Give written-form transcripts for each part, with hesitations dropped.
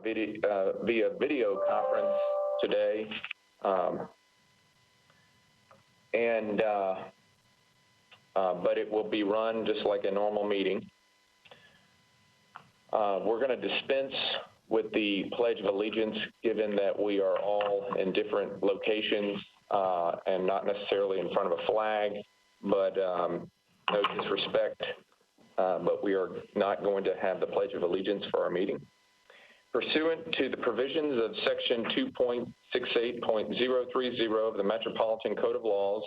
via video conference today. But it will be run just like a normal meeting. We're going to dispense with the Pledge of Allegiance, given that we are all in different locations and not necessarily in front of a flag, but no disrespect, but we are not going to have the Pledge of Allegiance for our meeting. Pursuant to the provisions of Section 2.68.030 of the Metropolitan Code of Laws,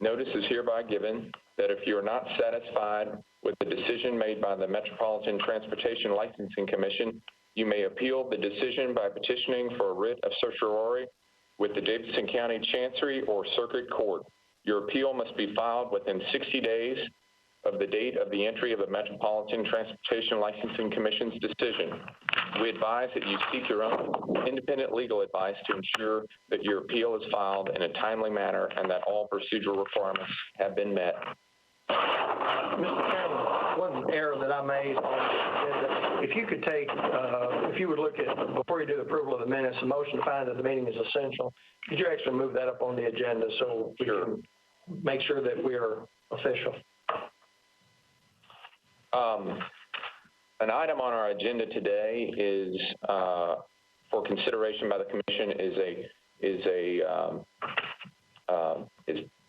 notice is hereby given that if you are not satisfied with the decision made by the Metropolitan Transportation Licensing Commission, you may appeal the decision by petitioning for a writ of certiorari with the Davidson County Chancery or Circuit Court. Your appeal must be filed within 60 days of the date of the entry of the Metropolitan Transportation Licensing Commission's decision. We advise that you seek your own independent legal advice to ensure that your appeal is filed in a timely manner and that all procedural requirements have been met. Mr. Chairman, one error that I made on the agenda, if you could take, if you would look at, before you do the approval of the minutes, a motion to find that the meeting is essential, could you actually move that up on the agenda so we can make sure that we are official? An item on our agenda today is for consideration by the commission is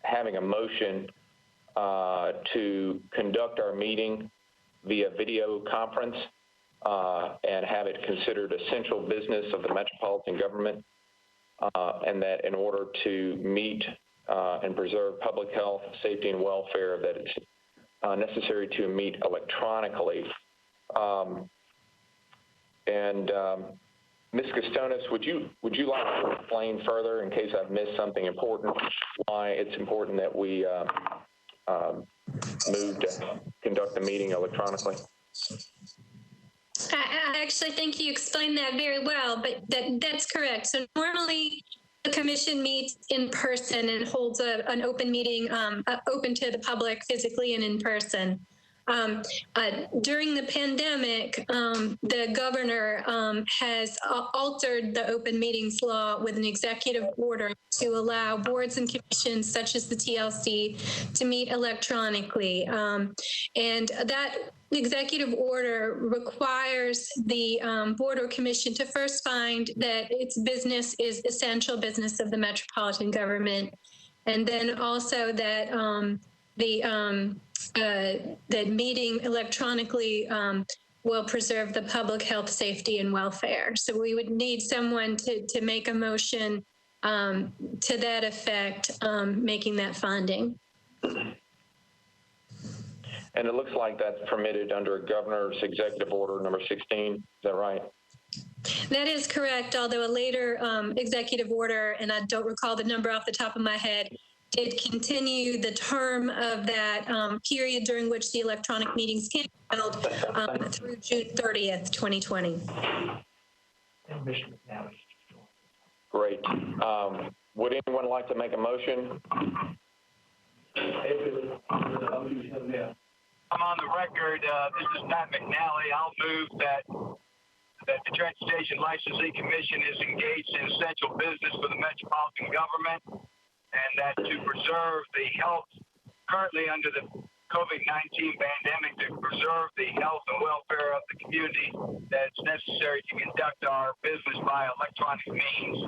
having a motion to conduct our meeting via video conference and have it considered essential business of the metropolitan government, and that in order to meet and preserve public health, safety, and welfare, that it's necessary to meet electronically. Ms. Costonis, would you like to explain further, in case I've missed something important, why it's important that we move to conduct the meeting electronically? I actually think you explained that very well, but that's correct. So normally the commission meets in person and holds an open meeting open to the public physically and in person. During the pandemic, the governor has altered the open meetings law with an executive order to allow boards and commissions such as the TLC to meet electronically. And that executive order requires the board or commission to first find that its business is essential business of the metropolitan government, and then also that that meeting electronically will preserve the public health, safety, and welfare. So we would need someone to make a motion to that effect, making that finding. And it looks like that's permitted under Governor's Executive Order number 16. Is that right? That is correct, although a later executive order, and I don't recall the number off the top of my head, did continue the term of that period during which the electronic meetings can be held through June 30th, 2020. Great. Would anyone like to make a motion? I'm on the record. This is Pat McNally. I'll move that the Transportation Licensing Commission is engaged in essential business for the metropolitan government, and that to preserve the health currently under the COVID-19 pandemic, to preserve the health and welfare of the community, that it's necessary to conduct our business by electronic means.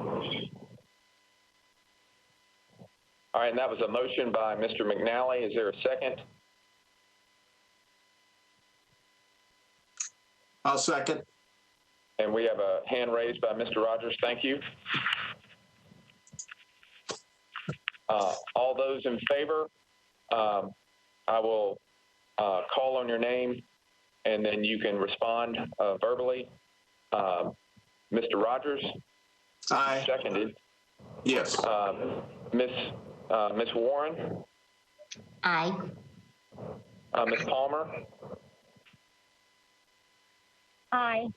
All right, and that was a motion by Mr. McNally. Is there a second? I'll second. And we have a hand raised by Mr. Rogers. Thank you. All those in favor, I will call on your name, and then you can respond verbally. Mr. Rogers? Aye. Seconded. Yes. Ms. Warren? Aye. Ms. Palmer? Aye.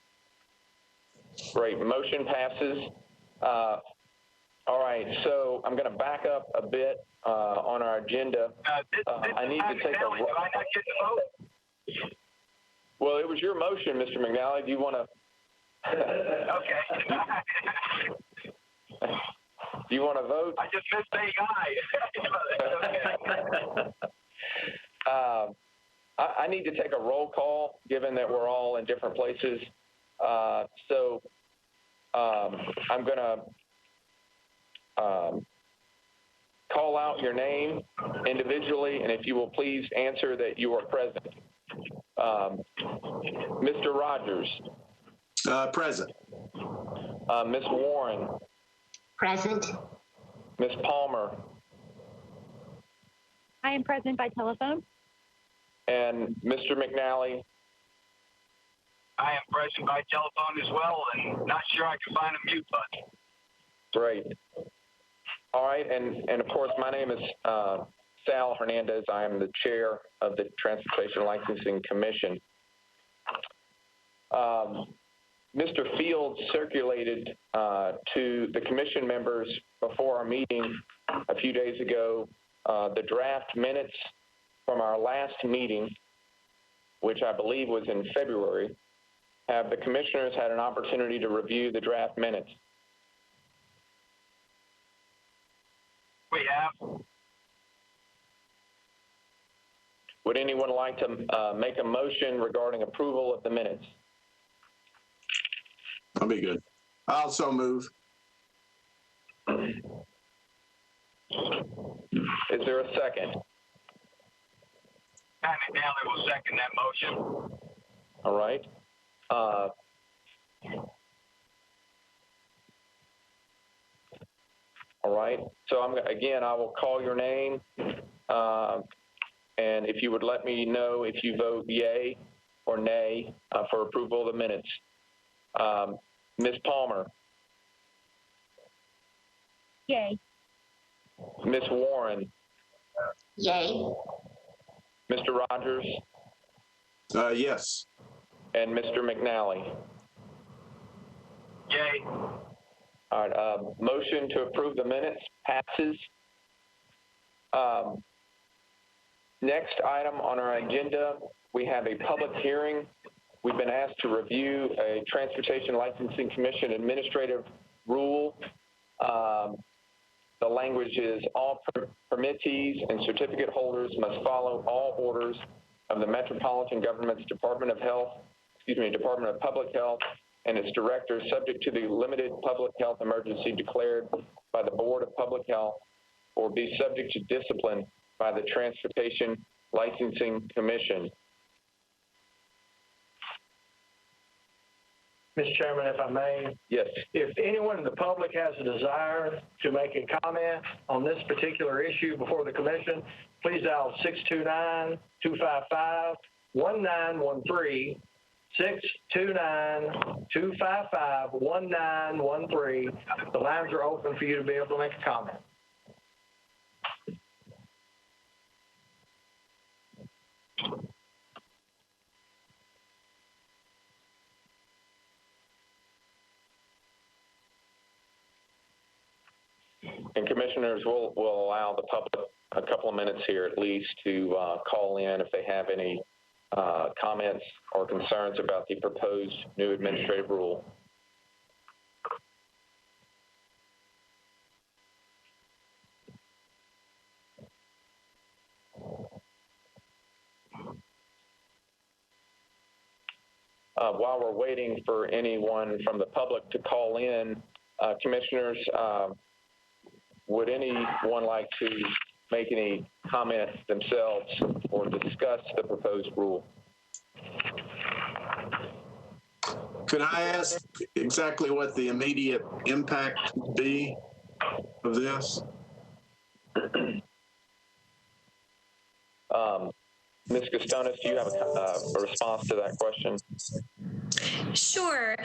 Great. Motion passes. All right, so I'm going to back up a bit on our agenda. I need to take a... Do I not get the vote? Well, it was your motion, Mr. McNally. Do you want to Okay. Do you want to vote? I just missed saying aye. Okay. I need to take a roll call, given that we're all in different places. So I'm going to call out your name individually, and if you will please answer that you are present. Mr. Rogers. Present. Ms. Warren. Present. Ms. Palmer. I am present by telephone. And Mr. McNally. I am present by telephone as well, and not sure I can find a mute button. Great. All right, and of course, my name is Sal Hernandez. I am the chair of the Transportation Licensing Commission. Mr. Fields circulated to the commission members before our meeting a few days ago the draft minutes from our last meeting, which I believe was in February. Have the commissioners had an opportunity to review the draft minutes? We have. Would anyone like to make a motion regarding approval of the minutes? I'll be good. I'll so move. Is there a second? Pat McNally will second that motion. All right. All right. So I will call your name, and if you would let me know if you vote yay or nay for approval of the minutes. Ms. Palmer. Yay. Ms. Warren. Yay. Mr. Rogers. Yes. And Mr. McNally. Yay. All right. Motion to approve the minutes passes. Next item on our agenda, we have a public hearing. We've been asked to review a Transportation Licensing Commission administrative rule. The language is all permittees and certificate holders must follow all orders of the Metropolitan Government's Department of Public Health and its directors, subject to the limited public health emergency declared by the Board of Public Health, or be subject to discipline by the Transportation Licensing Commission. Mr. Chairman, if I may. Yes. If anyone in the public has a desire to make a comment on this particular issue before the commission, please dial 629-255-1913, 629-255-1913. The lines are open for you to be able to make a comment. And commissioners, will allow the public a couple of minutes here at least to call in if they have any comments or concerns about the proposed new administrative rule. While we're waiting for anyone from the public to call in, commissioners, would anyone like to make any comments themselves or discuss the proposed rule? Could I ask exactly what the immediate impact would be of this? Ms. Gustonis, do you have a response to that question? Sure.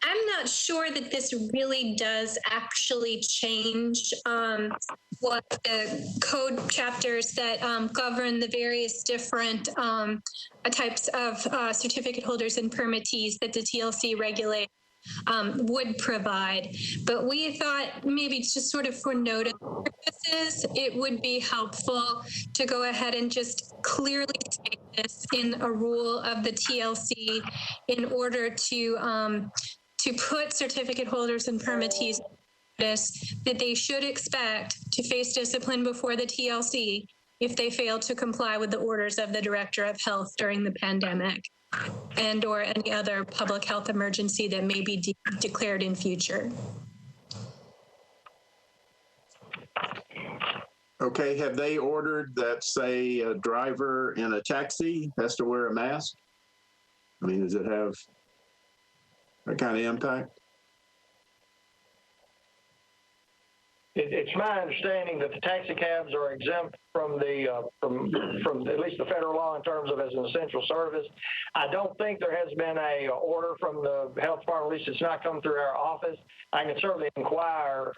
I'm not sure that this really does actually change what the code chapters that govern the various different types of certificate holders and permittees that the TLC regulates would provide. But we thought maybe just sort of for notice purposes, it would be helpful to go ahead and just clearly state this in a rule of the TLC in order to put certificate holders and permittees notice that they should expect to face discipline before the TLC if they fail to comply with the orders of the Director of Health during the pandemic and or any other public health emergency that may be declared in future. Okay, have they ordered that, say, a driver in a taxi has to wear a mask? I mean, does it have that kind of impact? It's my understanding that the taxi cabs are exempt from the from at least the federal law in terms of as an essential service. I don't think there has been a order from the health department. At least it's not come through our office. I can certainly inquire.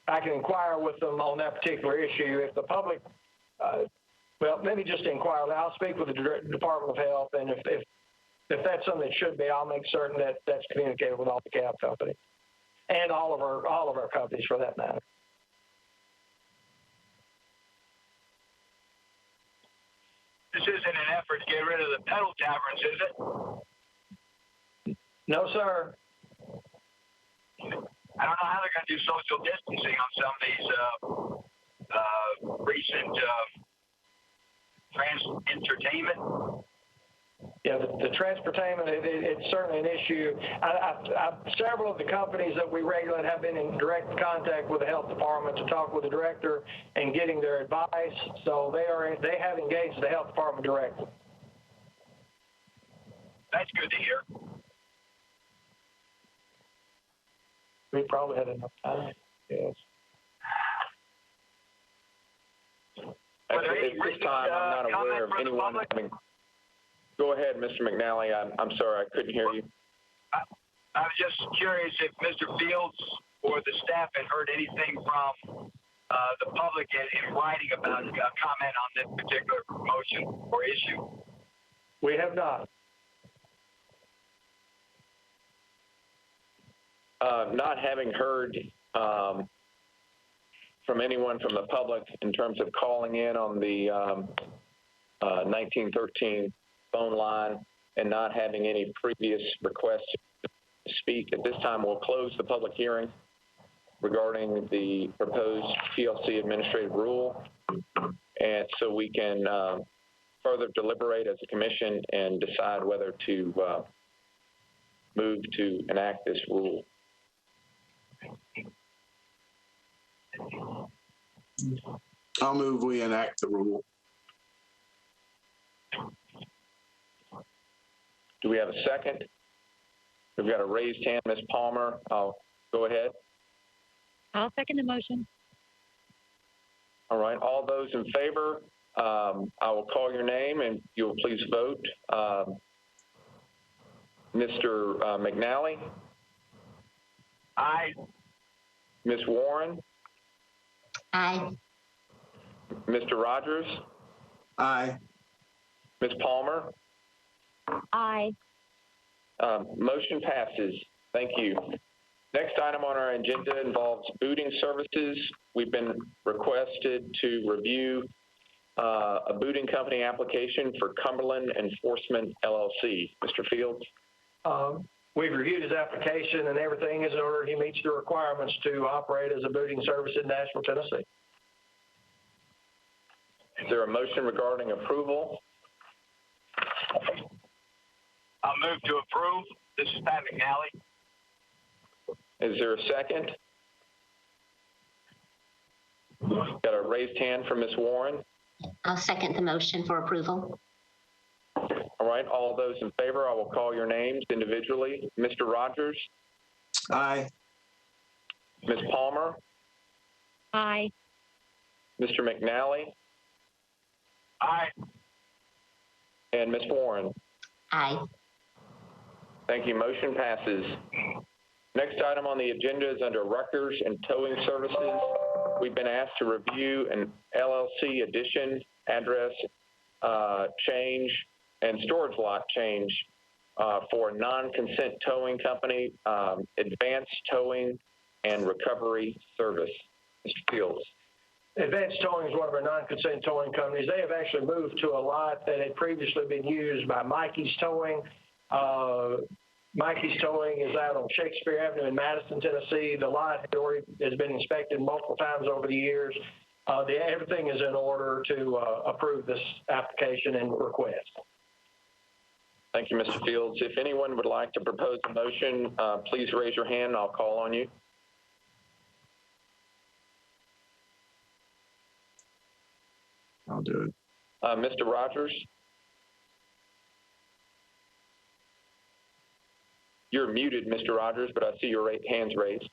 I can inquire with them on that particular issue. If the public, well, let me just inquire. I'll speak with the Department of Health, and if that's something that should be, I'll make certain that that's communicated with all the cab companies. And all of our companies for that matter. This isn't an effort to get rid of the pedal taverns, is it? No, sir. I don't know how they're going to do social distancing on some of these recent trans entertainment. Yeah, the transportation, it's certainly an issue. Several of the companies that we regulate have been in direct contact with the health department to talk with the director and getting their advice. So they have engaged the health department directly. That's good to hear. We probably had enough time. Yes. At this time, I'm not aware of anyone having. Go ahead, Mr. McNally. I'm sorry, I couldn't hear you. I was just curious if Mr. Fields or the staff had heard anything from the public in writing about a comment on this particular motion or issue. We have not. Not having heard from anyone from the public in terms of calling in on the 1913 phone line and not having any previous requests to speak. At this time, we'll close the public hearing regarding the proposed TLC administrative rule, and so we can further deliberate as a commission and decide whether to move to enact this rule. I'll move we enact the rule. Do we have a second? We've got a raised hand, Ms. Palmer. I'll go ahead. I'll second the motion. All right, all those in favor, I will call your name and you'll please vote. Mr. McNally? Aye. Ms. Warren? Aye. Mr. Rogers? Aye. Ms. Palmer? Aye. Motion passes. Thank you. Next item on our agenda involves booting services. We've been requested to review a booting company application for Cumberland Enforcement LLC. Mr. Fields? We've reviewed his application and everything is in order. He meets the requirements to operate as a booting service in Nashville, Tennessee. Is there a motion regarding approval? I'll move to approve. This is Pat McNally. Is there a second? Got a raised hand from Ms. Warren. I'll second the motion for approval. All right, all those in favor, I will call your names individually. Mr. Rogers? Aye. Ms. Palmer? Aye. Mr. McNally? Aye. And Ms. Warren? Aye. Thank you. Motion passes. Next item on the agenda is under wreckers and towing services. We've been asked to review an LLC addition, address change, and storage lot change for a non-consent towing company, Advanced Towing and Recovery Service. Mr. Fields. Advanced Towing is one of our non-consent towing companies. They have actually moved to a lot that had previously been used by Mikey's Towing. Mikey's Towing is out on Shakespeare Avenue in Madison, Tennessee. The lot has been inspected multiple times over the years. Everything is in order to approve this application and request. Thank you, Mr. Fields. If anyone would like to propose a motion, please raise your hand and I'll call on you. I'll do it. Mr. Rogers? You're muted, Mr. Rogers, but I see your hands raised.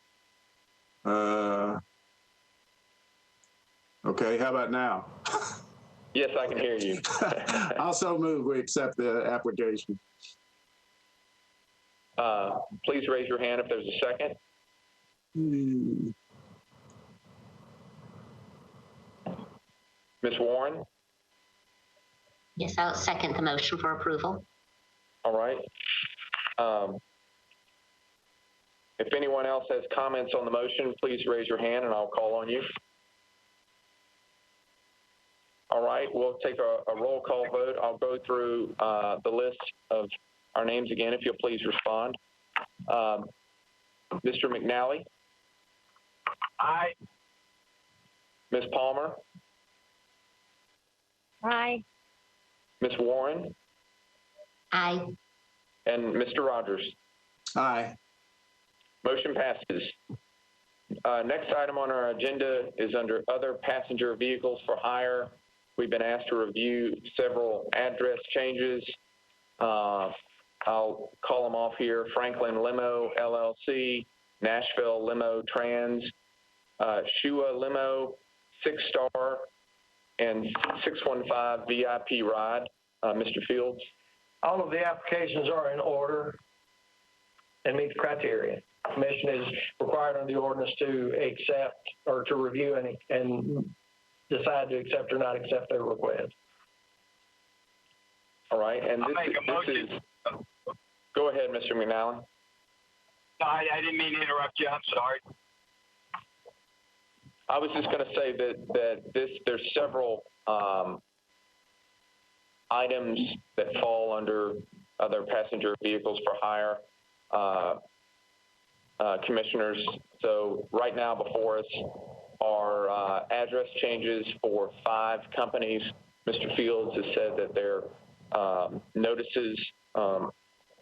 Okay, how about now? Yes, I can hear you. Also move we accept the application. Please raise your hand if there's a second. Ms. Warren? Yes, I'll second the motion for approval. All right. If anyone else has comments on the motion, please raise your hand and I'll call on you. All right, we'll take a roll call vote. I'll go through the list of our names again, if you'll please respond. Mr. McNally? Aye. Ms. Palmer? Aye. Ms. Warren? Aye. And Mr. Rogers? Aye. Motion passes. Next item on our agenda is under other passenger vehicles for hire. We've been asked to review several address changes. I'll call them off here. Franklin Limo LLC, Nashville Limo Trans, Shua Limo, 6 Star, and 615 VIP Ride. Mr. Fields? All of the applications are in order and meet the criteria. The Commission is required under the ordinance to accept or to review and decide to accept or not accept their request. All right, and I'll make a motion. Go ahead, Mr. McNally. No, I didn't mean to interrupt you. I'm sorry. I was just going to say that there's several items that fall under other passenger vehicles for hire, commissioners. So right now before us are address changes for 5 companies. Mr. Fields has said that their notices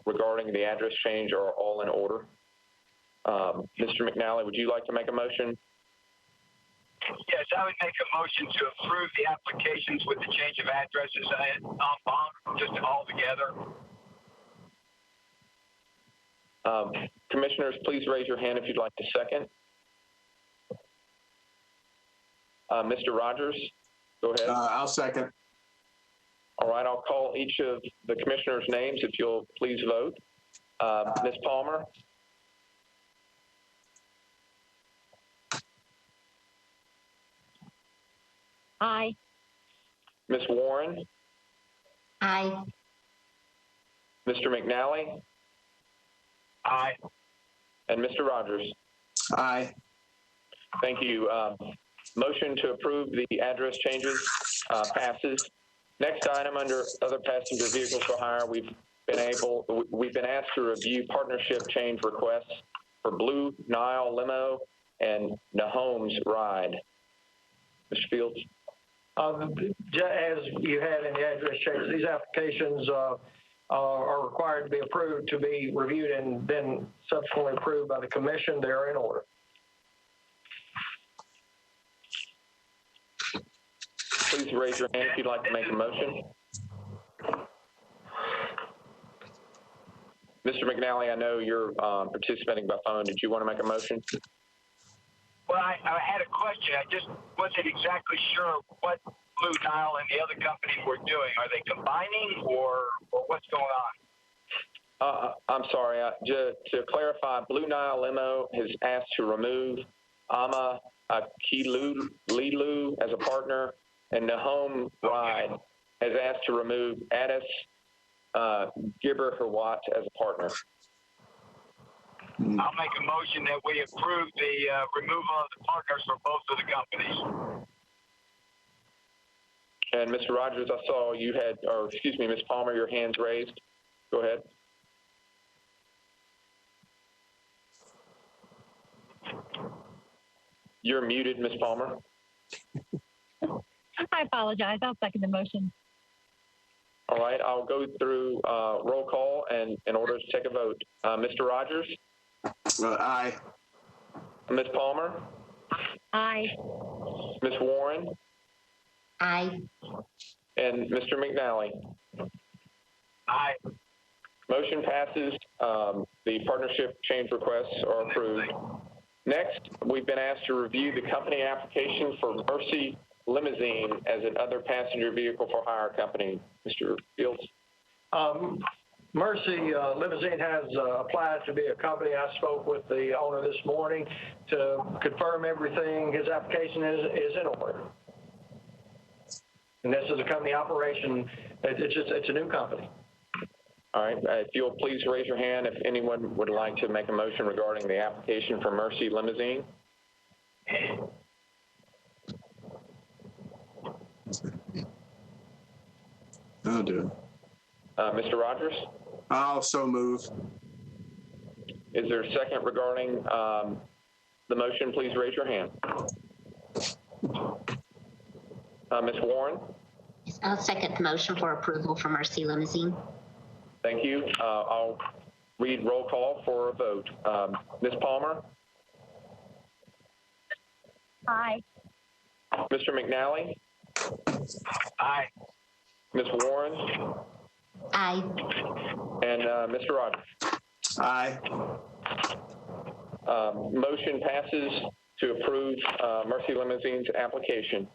regarding the address change are all in order. Mr. McNally, would you like to make a motion? Yes, I would make a motion to approve the applications with the change of addresses en banc, just all together. Commissioners, please raise your hand if you'd like to second. Mr. Rogers, go ahead. I'll second. All right, I'll call each of the commissioners' names if you'll please vote. Ms. Palmer? Aye. Ms. Warren? Aye. Mr. McNally? Aye. And Mr. Rogers? Aye. Thank you. Motion to approve the address changes passes. Next item under other passenger vehicles for hire, we've been asked to review partnership change requests for Blue Nile Limo and Nahome's Ride. Mr. Fields? As you have in the address change, these applications are required to be approved, to be reviewed, and then subsequently approved by the Commission. They are in order. Please raise your hand if you'd like to make a motion. Mr. McNally, I know you're participating by phone. Did you want to make a motion? Well, I had a question. I just wasn't exactly sure what Blue Nile and the other companies were doing. Are they combining or what's going on? I'm sorry. To clarify, Blue Nile Limo has asked to remove Ama Akililu as a partner, and Nahome Ride has asked to remove Addis Gibber Hawat as a partner. I'll make a motion that we approve the removal of the partners for both of the companies. And Mr. Rogers, I saw you had, or excuse me, Ms. Palmer, your hand's raised. Go ahead. You're muted, Ms. Palmer. I apologize. I'll second the motion. All right, I'll go through roll call and in order to take a vote. Mr. Rogers? Aye. Ms. Palmer? Aye. Ms. Warren? Aye. And Mr. McNally? Aye. Motion passes. The partnership change requests are approved. Next, we've been asked to review the company application for Mercy Limousine as an other passenger vehicle for hire company. Mr. Fields? Mercy Limousine has applied to be a company. I spoke with the owner this morning to confirm everything. His application is in order. And this is a company operation. It's a new company. All right, if you'll please raise your hand if anyone would like to make a motion regarding the application for Mercy Limousine. I'll do it. Mr. Rogers, I'll so move. is there a second regarding the motion? Please raise your hand. Ms. Warren? I'll second the motion for approval for Mercy Limousine. Thank you. I'll read roll call for a vote. Ms. Palmer? Aye. Mr. McNally? Aye. Ms. Warren? Aye. And Mr. Rogers? Aye. Motion passes to approve Mercy Limousine's application.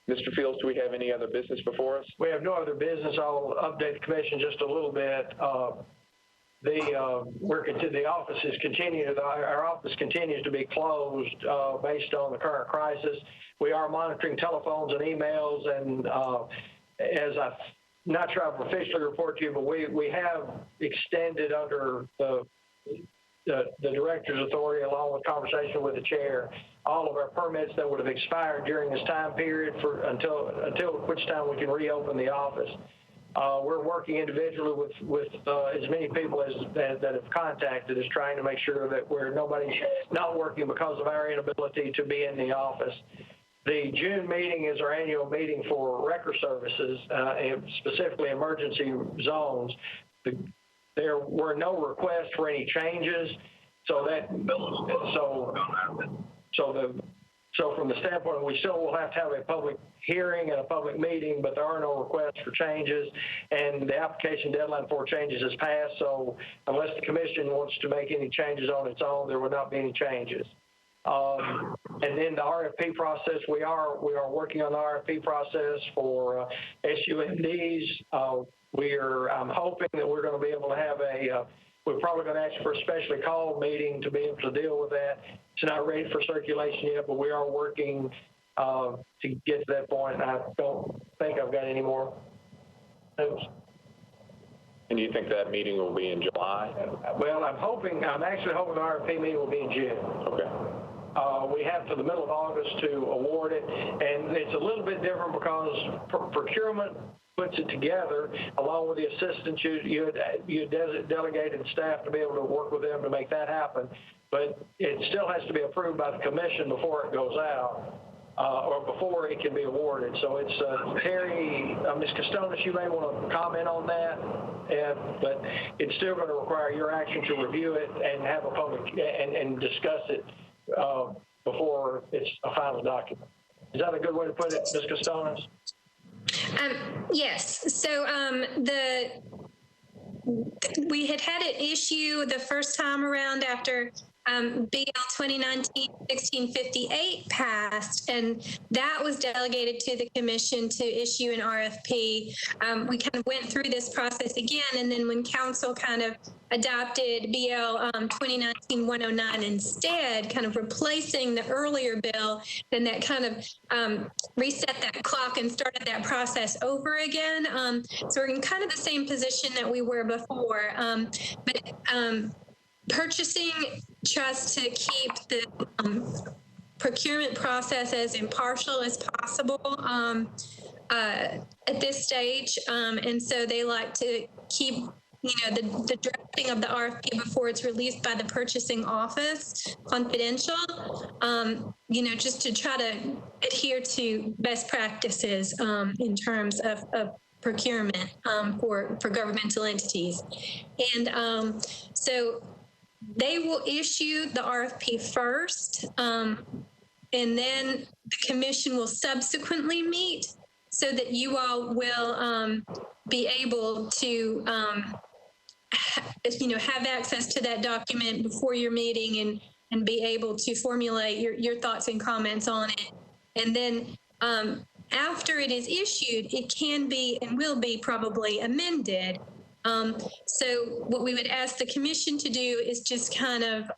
Mr. Fields, do we have any other business before us? We have no other business. I'll update the commission just a little bit. The offices continue. Our office continues to be closed based on the current crisis. We are monitoring telephones and emails, and as I'm not sure I've officially reported to you, but we have extended under the director's authority, along with conversation with the chair, all of our permits that would have expired during this time period until which time we can reopen the office. We're working individually with as many people that have contacted us, trying to make sure that nobody's not working because of our inability to be in the office. The June meeting is our annual meeting for record services, and specifically emergency zones. There were no requests for any changes, so from the standpoint, we still will have to have a public hearing and a public meeting, but there are no requests for changes, and the application deadline for changes has passed. So unless the commission wants to make any changes on its own, there will not be any changes. And then the RFP process, we are working on the RFP process for SUMDs. I'm hoping that we're going to be able to have we're probably going to ask for a specially called meeting to be able to deal with that. It's not ready for circulation yet, but we are working to get to that point. And I don't think I've got any more news. And you think that meeting will be in July? Well, I'm actually hoping the RFP meeting will be in June. Okay. We have to the middle of August to award it, and it's a little bit different because procurement puts it together along with the assistants. You delegated staff to be able to work with them to make that happen, but it still has to be approved by the commission before it goes out, or before it can be awarded. So it's Terry, Ms. Costonis, you may want to comment on that, but it's still going to require your action to review it and have a public and discuss it before it's a final document. Is that a good way to put it, Ms. Costonis? Yes. So we had an issue the first time around after BL 2019-1658 passed, and that was delegated to the commission to issue an RFP. We kind of went through this process again, and then when council kind of adopted BL 2019-109 instead, kind of replacing the earlier bill, then that kind of reset that clock and started that process over again. So we're in kind of the same position that we were before, but purchasing trust to keep the procurement process as impartial as possible at this stage. And so they like to keep, the drafting of the RFP before it's released by the purchasing office confidential, just to try to adhere to best practices in terms of procurement for governmental entities. And so they will issue the RFP first, and then the commission will subsequently meet so that you all will be able to, have access to that document before your meeting and be able to formulate your thoughts and comments on it. And then after it is issued, it can be and will be probably amended. So what we would ask the commission to do is just kind of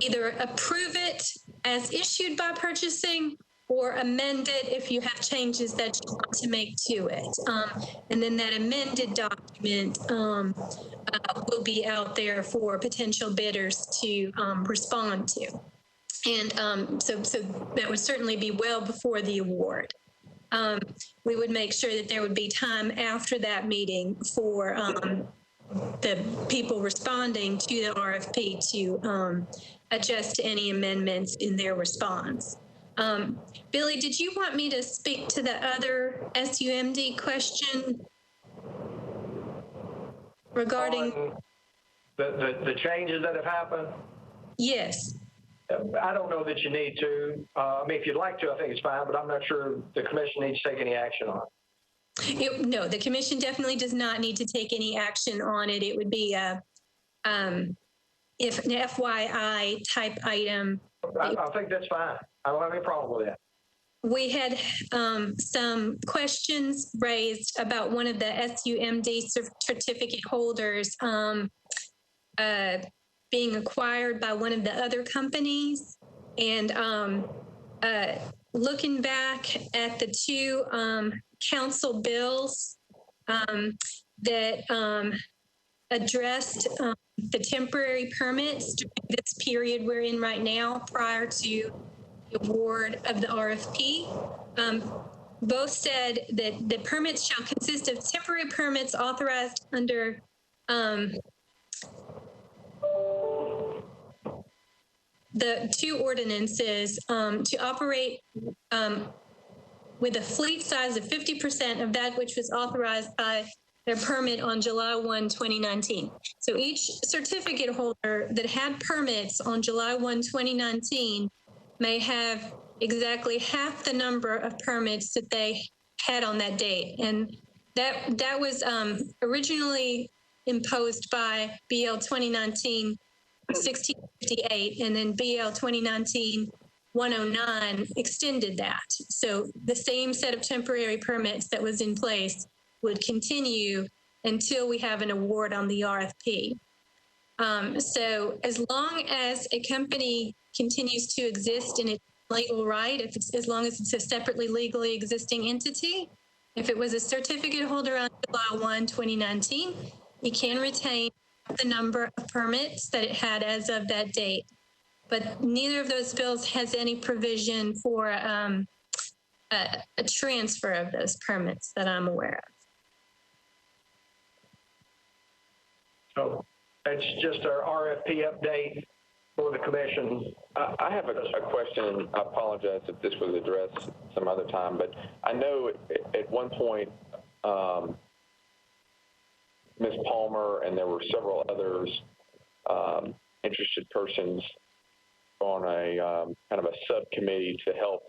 either approve it as issued by purchasing or amend it if you have changes that you want to make to it. And then that amended document will be out there for potential bidders to respond to. And so that would certainly be well before the award. We would make sure that there would be time after that meeting for the people responding to the RFP to adjust to any amendments in their response. Billy, did you want me to speak to the other SUMD question regarding the changes that have happened? Yes. I don't know that you need to. If you'd like to, I think it's fine, but I'm not sure the commission needs to take any action on it. No, the commission definitely does not need to take any action on it. It would be if an FYI type item. I think that's fine. I don't have any problem with that. We had some questions raised about one of the SUMD certificate holders being acquired by one of the other companies. And looking back at the two council bills that addressed the temporary permits during this period we're in right now prior to the award of the RFP, both said that the permits shall consist of temporary permits authorized under the two ordinances to operate with a fleet size of 50% of that which was authorized by their permit on July 1, 2019. So each certificate holder that had permits on July 1, 2019 may have exactly half the number of permits that they had on that date. And that was originally imposed by BL 2019-1658, and then BL 2019-109 extended that. So the same set of temporary permits that was in place would continue until we have an award on the RFP. So as long as a company continues to exist in its legal right, as long as it's a separately legally existing entity, if it was a certificate holder on July 1, 2019, you can retain the number of permits that it had as of that date. But neither of those bills has any provision for a transfer of those permits that I'm aware of. So that's just our RFP update for the commission. I have a question. I apologize if this was addressed some other time, but I know at one point, Ms. Palmer and there were several others interested persons on a kind of a subcommittee to help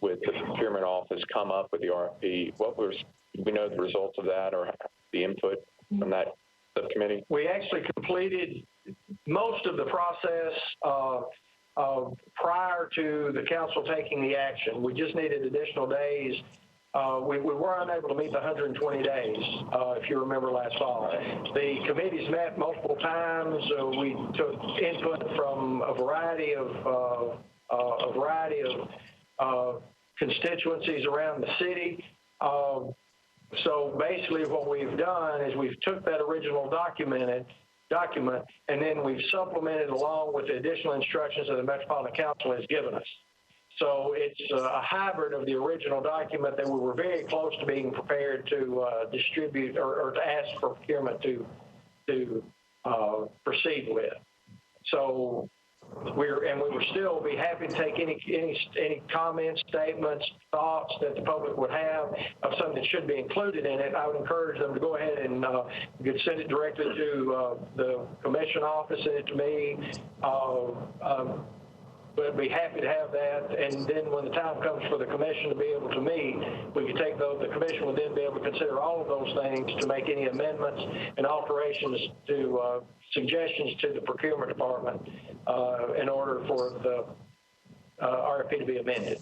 with the procurement office come up with the RFP. Do we know the results of that or the input from that subcommittee? We actually completed most of the process prior to the council taking the action. We just needed additional days. We were unable to meet the 120 days, if you remember last fall. The committees met multiple times. We took input from a variety of constituencies around the city. So basically what we've done is we've took that original document document, and then we've supplemented along with the additional instructions that the Metropolitan Council has given us. So it's a hybrid of the original document that we were very close to being prepared to distribute or to ask for procurement to proceed with. So we would still be happy to take any comments, statements, thoughts that the public would have of something that should be included in it. I would encourage them to go ahead and you could send it directly to the commission office, send it to me. But I'd be happy to have that, and then when the time comes for the commission to be able to meet, we could take those, the commission would then be able to consider all of those things to make any amendments and alterations to suggestions to the procurement department in order for the RFP to be amended.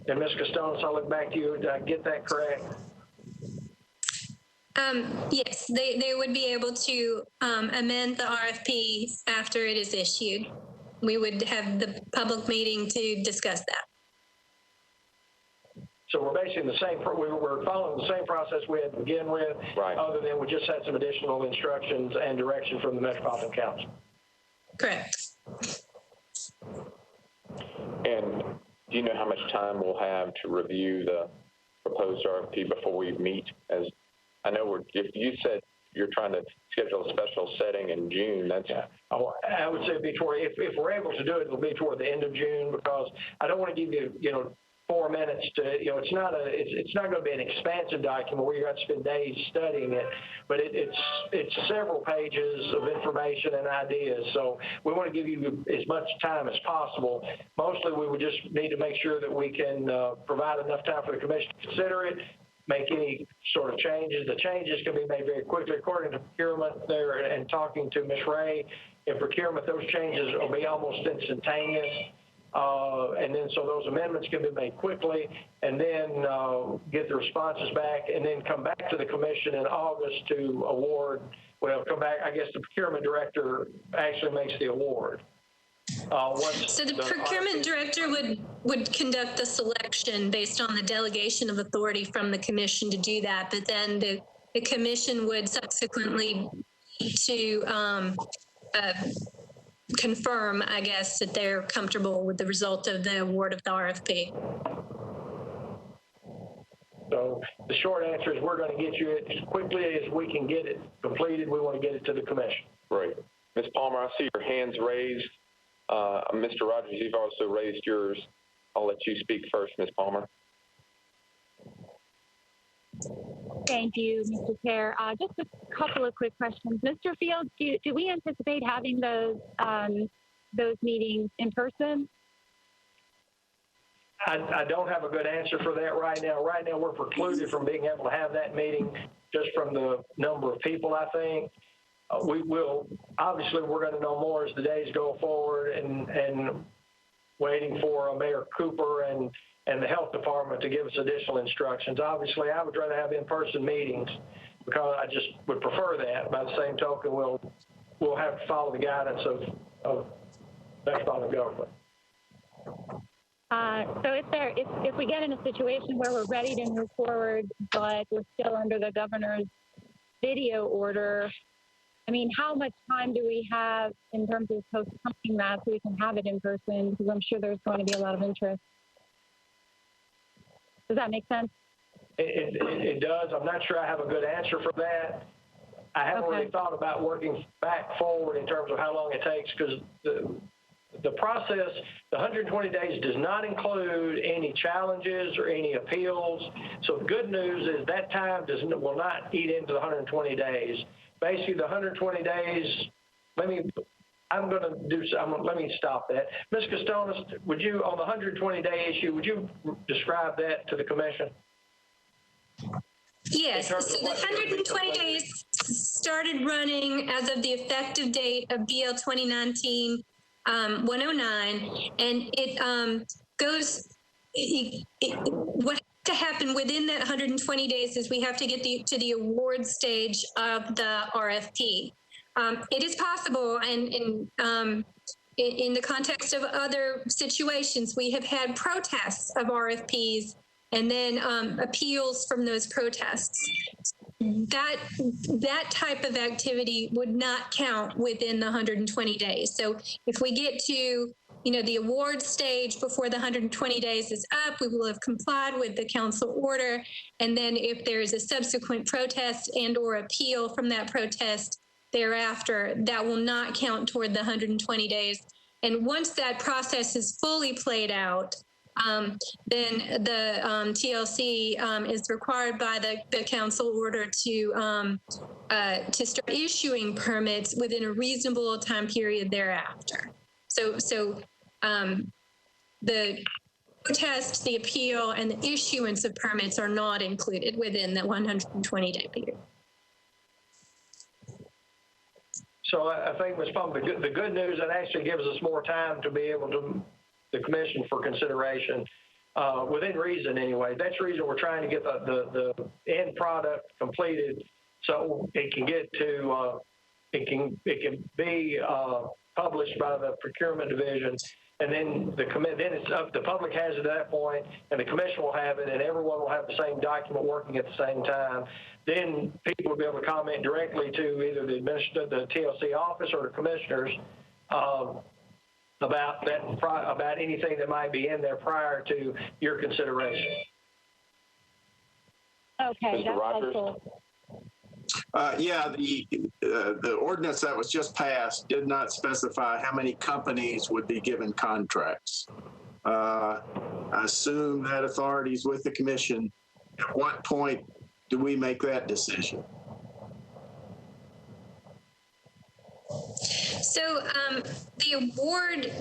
And Ms. Costones, I'll look back to you. Did I get that correct? Yes, they would be able to amend the RFP after it is issued. We would have the public meeting to discuss that. So we're basically the same. We're following the same process we had to begin with, right, other than we just had some additional instructions and direction from the Metropolitan Council. Correct. And do you know how much time we'll have to review the proposed RFP before we meet? As I know, you said you're trying to schedule a special setting in June. That's Oh, I would say if we're able to do it, it'll be toward the end of June, because I don't want to give you 4 minutes to it's not going to be an expansive document where you have to spend days studying it, but it's several pages of information and ideas. So we want to give you as much time as possible. Mostly, we would just need to make sure that we can provide enough time for the commission to consider it, make any sort of changes. The changes can be made very quickly. According to procurement there and talking to Ms. Ray, in procurement, those changes will be almost instantaneous. And then so those amendments can be made quickly, and then get the responses back, and then come back to the commission in August to award. Well, come back, I guess the procurement director actually makes the award. So the procurement director would conduct the selection based on the delegation of authority from the commission to do that, but then the commission would subsequently to confirm, I guess, that they're comfortable with the result of the award of the RFP. So the short answer is we're going to get you it as quickly as we can get it completed. We want to get it to the commission. great. Ms. Palmer, I see your hands raised. Mr. Rogers, you've also raised yours. I'll let you speak first, Ms. Palmer. Thank you, Mr. Chair. Just a couple of quick questions. Mr. Fields, do we anticipate having those meetings in person? I don't have a good answer for that right now. Right now, we're precluded from being able to have that meeting just from the number of people, I think. We will, obviously, we're going to know more as the days go forward, and waiting for Mayor Cooper and the health department to give us additional instructions. Obviously, I would rather have in-person meetings because I just would prefer that. By the same token, we'll have to follow the guidance of Metropolitan government. So if we get in a situation where we're ready to move forward, but we're still under the governor's video order, I mean, how much time do we have in terms of postponing that so we can have it in person? Because I'm sure there's going to be a lot of interest. Does that make sense? It does. I'm not sure I have a good answer for that. I haven't really thought about working back forward in terms of how long it takes, because the process, the 120 days does not include any challenges or any appeals. So the good news is that time will not eat into the 120 days. Basically, the 120 days, let me stop that. Ms. Costones, would you, on the 120-day issue, would you describe that to the commission? Yes, so the 120 days started running as of the effective date of BL 2019-109, and it goes, what has to happen within that 120 days is we have to get to the award stage of the RFP. It is possible, and in the context of other situations, we have had protests of RFPs and then appeals from those protests. That type of activity would not count within the 120 days. So if we get to the award stage before the 120 days is up, we will have complied with the council order. And then if there's a subsequent protest and or appeal from that protest thereafter, that will not count toward the 120 days. And once that process is fully played out, then the TLC is required by the council order to start issuing permits within a reasonable time period thereafter. So the protest, the appeal, and the issuance of permits are not included within the 120-day period. So I think, Ms. Plum, the good news, that actually gives us more time to be able to, the commission for consideration, within reason anyway. That's the reason we're trying to get the end product completed so it can get to, it can be published by the procurement division. And then it's up, the public has it at that point, and the commission will have it, and everyone will have the same document working at the same time. Then people will be able to comment directly to either the TLC office or the commissioners about anything that might be in there prior to your consideration. Okay, Mr. that's Rogers? helpful. Yeah, the ordinance that was just passed did not specify how many companies would be given contracts. I assume that authority is with the commission. At what point do we make that decision? So the award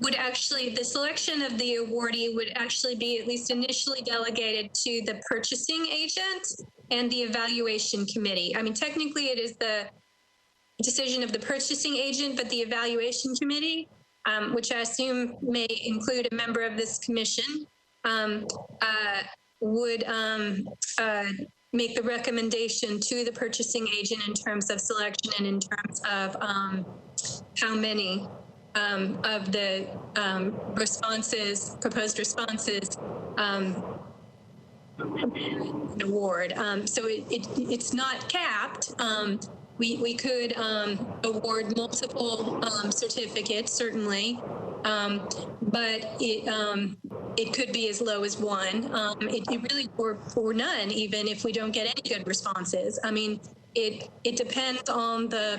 would actually, the selection of the awardee would actually be at least initially delegated to the purchasing agent and the evaluation committee. I mean, technically it is the decision of the purchasing agent, but the evaluation committee, which I assume may include a member of this commission, would make the recommendation to the purchasing agent in terms of selection and in terms of how many of the proposed responses, an award. So it's not capped. We could award multiple certificates, certainly, but it could be as low as one. It really, or none, even if we don't get any good responses. I mean, it depends on the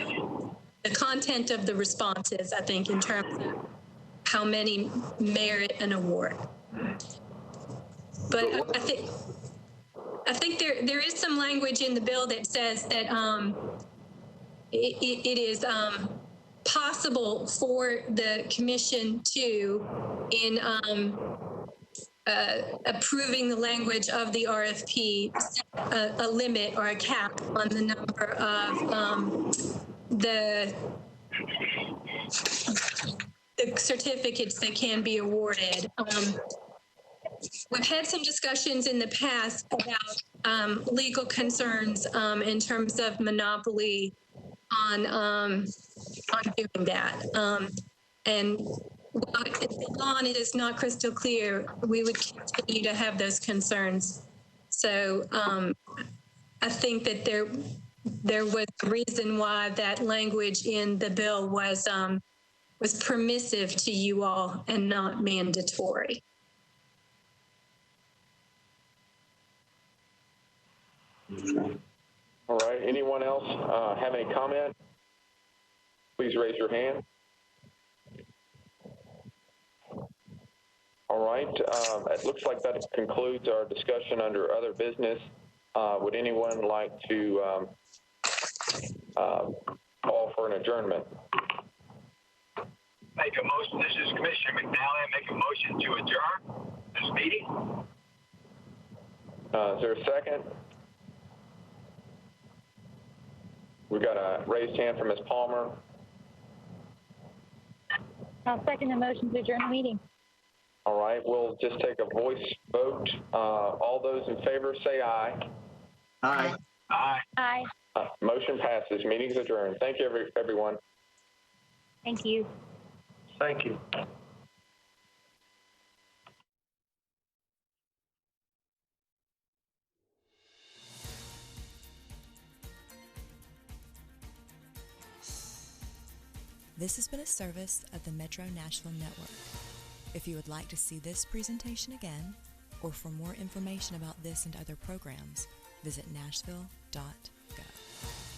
content of the responses, I think, in terms of how many merit an award. But I think there is some language in the bill that says that it is possible for the commission to, in approving the language of the RFP, set a limit or a cap on the number of the certificates that can be awarded. We've had some discussions in the past about legal concerns in terms of monopoly on doing that. And while the law is not crystal clear, we would continue to have those concerns. So I think that there was a reason why that language in the bill was permissive to you all and not mandatory. All right. Anyone else have any comment? Please raise your hand. All right. It looks like that concludes our discussion under other business. Would anyone like to call for an adjournment? Make a motion. This is Commissioner McNally. Make a motion to adjourn this meeting. Is there a second? We got a raised hand from Ms. Palmer. I'll second the motion to adjourn the meeting. All right, we'll just take a voice vote. All those in favor say aye. Aye. Aye. Aye. Motion passes. Meeting's adjourned. Thank you, everyone. Thank you. Thank you. This has been a service of the Metro Nashville Network. If you would like to see this presentation again, or for more information about this and other programs, visit nashville.gov.